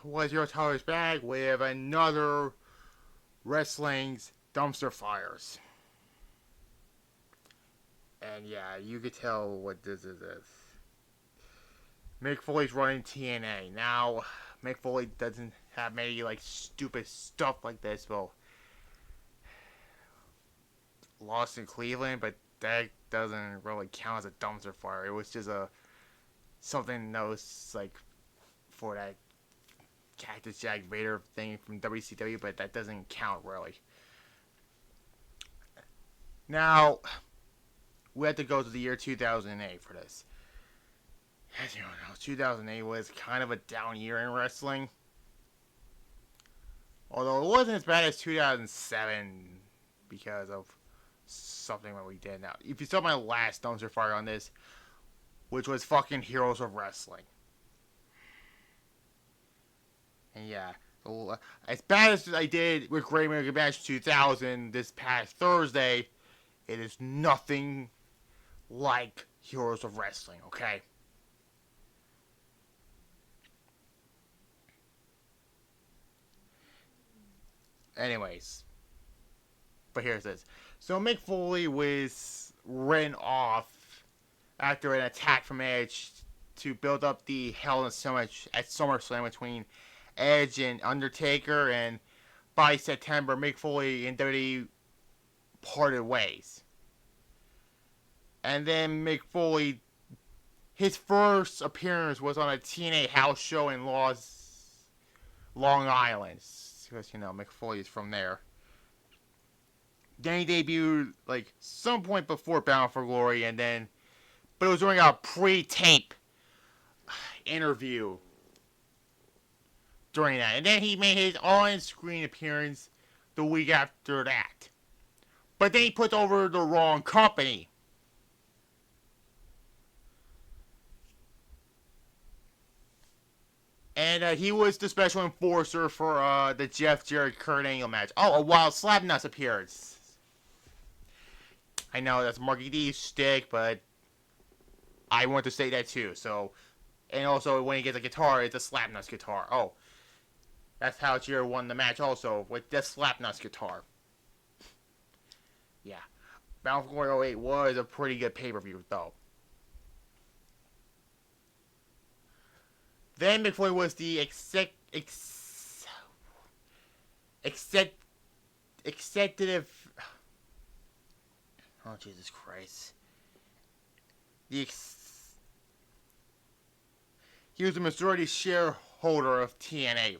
was your Tyler's back with another wrestling's Dumpsterfires. And yeah, you could tell what this is. Mick Foley's running TNA. Now, Mick Foley doesn't have many, like, stupid stuff like this. Well, lost in Cleveland, but that doesn't really count as a dumpster fire. It was just something that was, like, for that Cactus Jack Vader thing from WCW, but that doesn't count, really. Now, we have to go to the year 2008 for this. As you know, 2008 was kind of a down year in wrestling. Although it wasn't as bad as 2007 because of something that we did. Now, if you saw my last dumpster fire on this, which was fucking Heroes of Wrestling. And yeah, as bad as I did with Great American Bash 2000 this past Thursday, it is nothing like Heroes of Wrestling, okay? Anyways, but here's this. So Mick Foley was written off after an attack from Edge to build up the Hell in a Cell match at SummerSlam between Edge and Undertaker, and by September, Mick Foley and WWE parted ways. And then Mick Foley, his first appearance was on a TNA house show in Long Island, because, you know, Mick Foley is from there. Then he debuted, like, some point before Bound for Glory, but it was during a pre-tape interview during that. And then he made his on-screen appearance the week after that. But then he put over the wrong company. And he was the special enforcer for the Jeff Jarrett Kurt Angle match. Oh, a Wild Slapnuts appearance. I know that's Marky D's stick, but I want to say that too. So, and also when he gets a guitar, it's a Slapnuts guitar. Oh, that's how Jarrett won the match also, with the Slapnuts guitar. Yeah. Bound for Glory 08 was a pretty good pay-per-view, though. Then Mick Foley was the executive. Oh, Jesus Christ. He was the majority shareholder of TNA.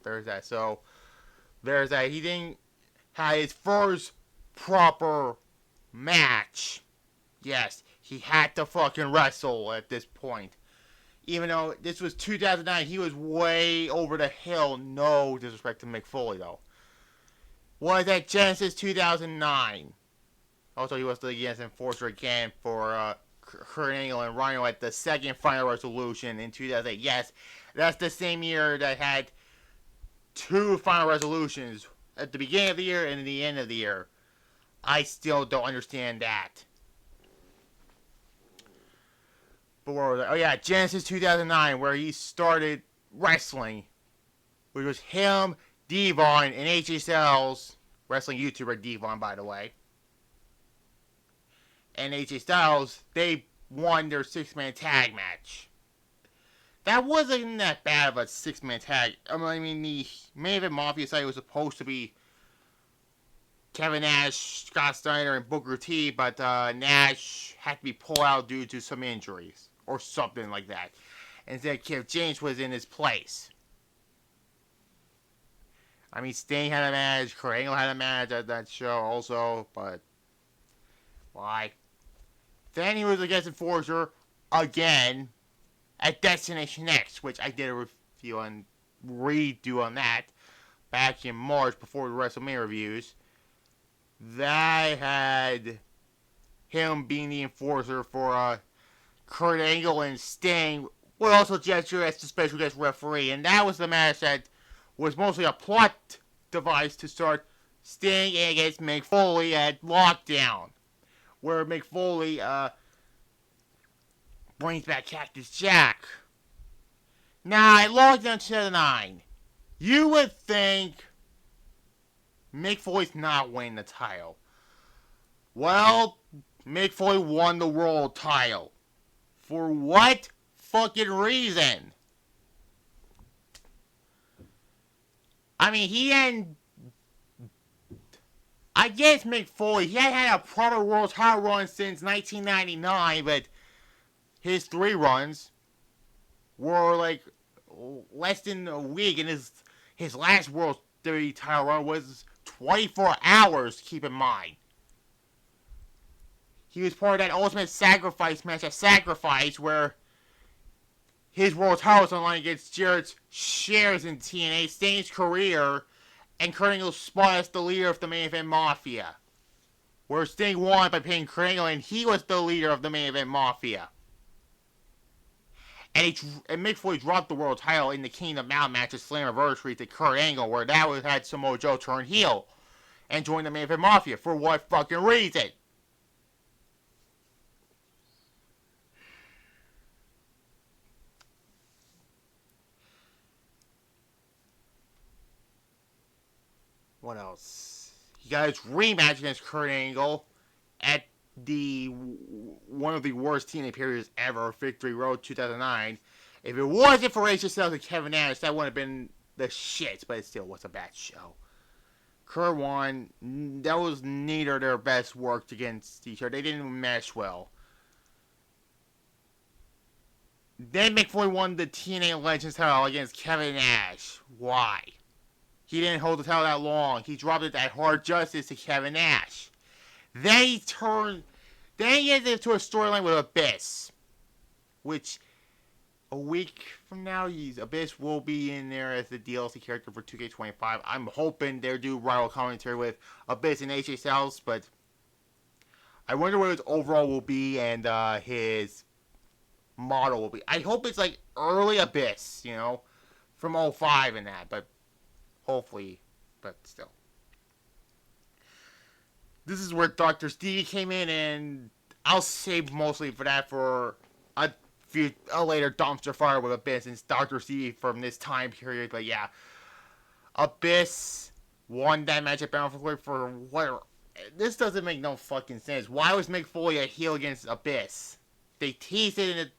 There's that. So, there's that. He didn't have his first proper match. Yes, he had to fucking wrestle at this point. Even though this was 2009, he was way over the hill. No disrespect to Mick Foley, though. Was at Genesis 2009. Also, he was the Yes Enforcer again for Kurt Angle and Rhino at the second Final Resolution in 2008. Yes, that's the same year that had two Final Resolutions at the beginning of the year and at the end of the year. I still don't understand that. But where was I? Oh yeah, Genesis 2009, where he started wrestling, which was him, Devon, and AJ Styles, wrestling YouTuber Devon, by the way. And AJ Styles, they won their six-man tag match. That wasn't that bad of a six-man tag. I mean, the main event Mafia site was supposed to be Kevin Nash, Scott Steiner, and Booker T, but Nash had to be pulled out due to some injuries or something like that. And then Kev James was in his place. I mean, Sting had a match, Kurt Angle had a match at that show also, but why? Then he was against Enforcer again at Destination X, which I did a review and redo on that back in March before the WrestleMania reviews. That had him being the enforcer for Kurt Angle and Sting, would also gesture as the special guest referee. And that was the match that was mostly a plot device to start Sting against Mick Foley at Lockdown, where Mick Foley brings back Cactus Jack. Now, I logged on 2009. You would think Mick Foley's not winning the title. Well, Mick Foley won the world title. For what fucking reason? I mean, he hadn't... I guess Mick Foley, he hadn't had a proper world title run since 1999, but his 3 runs were like less than a week, and his last World Series title run was 24 hours, keep in mind. He was part of that Ultimate Sacrifice match at Sacrifice where his world title was on the line against Jarrett's shares in TNA, Stain's career, and Kurt Angle's spot as the leader of the Main Event Mafia. Where Sting won by pinning Kurt Angle, and he was the leader of the Main Event Mafia. And Mick Foley dropped the world title in the Kingdom Out match at Slammiversary to Kurt Angle, where that had Samoa Joe turn heel and join the Main Event Mafia. For what fucking reason? What else? He got his rematch against Kurt Angle at one of the worst TNA periods ever, Victory Road 2009. If it wasn't for AJ Styles and Kevin Nash, that wouldn't have been the shit, but it still was a bad show. Kurt won. That was neither their best work against each other. They didn't mesh well. Then Mick Foley won the TNA Legends title against Kevin Nash. Why? He didn't hold the title that long. He dropped it at Hard Justice to Kevin Nash. Then he ended into a storyline with Abyss. Which, a week from now, Abyss will be in there as the DLC character for 2K25. I'm hoping they'll do rival commentary with Abyss and AJ Styles, but I wonder what his overall will be and his model will be. I hope it's like early Abyss, from 05 and that, but hopefully, but still. This is where Dr. Stevie came in, and I'll save mostly for that for a later dumpster fire with Abyss and Dr. Stevie from this time period. But yeah, Abyss won that match at Bound for Glory for what? This doesn't make no fucking sense. Why was Mick Foley a heel against Abyss? They teased it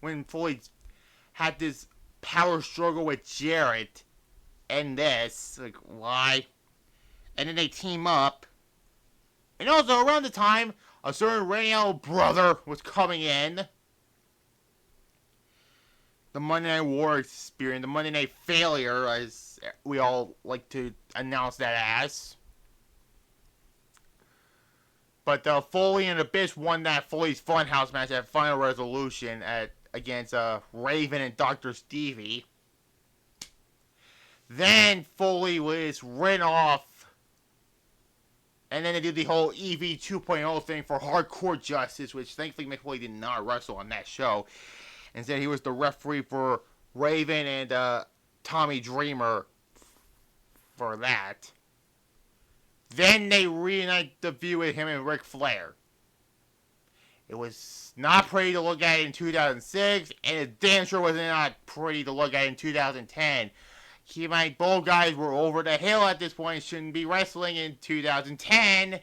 when Foley had this power struggle with Jarrett. And this, like, why? And then they team up. And also, around the time, a certain Rainiel brother was coming in. The Monday Night War experience, the Monday Night Failure, as we all like to announce that as. But Foley and Abyss won that Foley's Funhouse match at Final Resolution against Raven and Dr. Stevie. Then Foley was written off. And then they did the whole EV 2.0 thing for Hardcore Justice, which thankfully Mick Foley did not wrestle on that show. Instead, he was the referee for Raven and Tommy Dreamer for that. Then they reunite the view with him and Ric Flair. It was not pretty to look at in 2006, and it damn sure was not pretty to look at in 2010. Keep in mind, both guys were over the hill at this point, shouldn't be wrestling in 2010.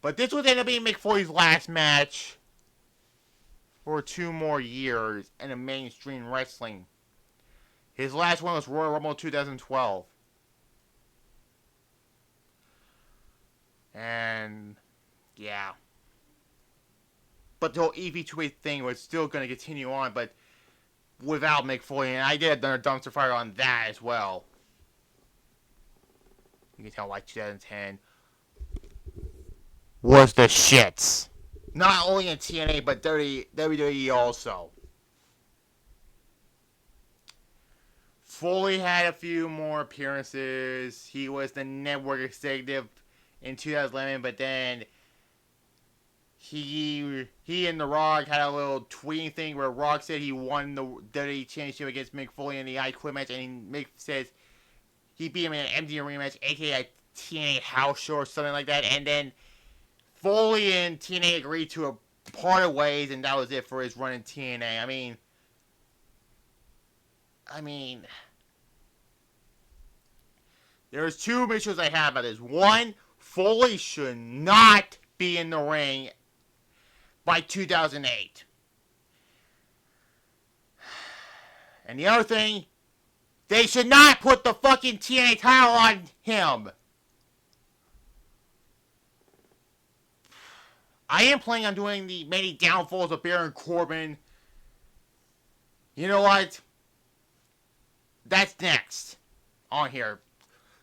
But this would end up being Mick Foley's last match for 2 more years in a mainstream wrestling. His last one was Royal Rumble 2012. And, yeah. But the whole EV2A thing was still going to continue on, but without Mick Foley, and I did a dumpster fire on that as well. You can tell why 2010 was the shits. Not only in TNA, but WWE also. Foley had a few more appearances. He was the network executive in 2011, but then he and The Rock had a little tweeting thing where Rock said he won the WWE Championship against Mick Foley in the I Quit match, and Mick says he beat him in an empty arena match, aka a TNA house show or something like that, and then Foley and TNA agreed to a part of ways, and that was it for his run in TNA. I mean, I mean, there's two issues I have about this. One, Foley should not be in the ring by 2008. And the other thing, they should not put the fucking TNA title on him. I am planning on doing the many downfalls of Baron Corbin. You know what? That's next on here.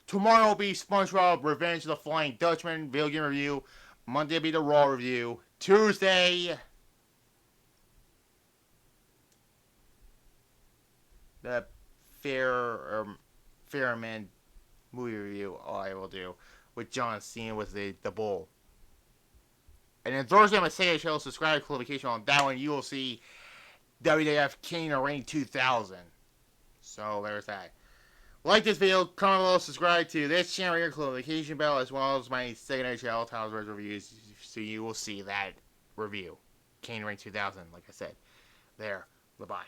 Tomorrow will be SpongeBob Revenge of the Flying Dutchman video game review. Monday will be the Raw review. Tuesday, the Fairman movie review I will do with John Cena with the Bull. And then Thursday, I'm going to say I shall subscribe to notification on that one. You will see WWF King of Reign 2000. So there's that. Like this video, comment below, subscribe to this channel here, click the notification bell, as well as my secondary channel, Tyler's Res Reviews, so you will see that review. King of Reign 2000, like I said. There. Bye-bye.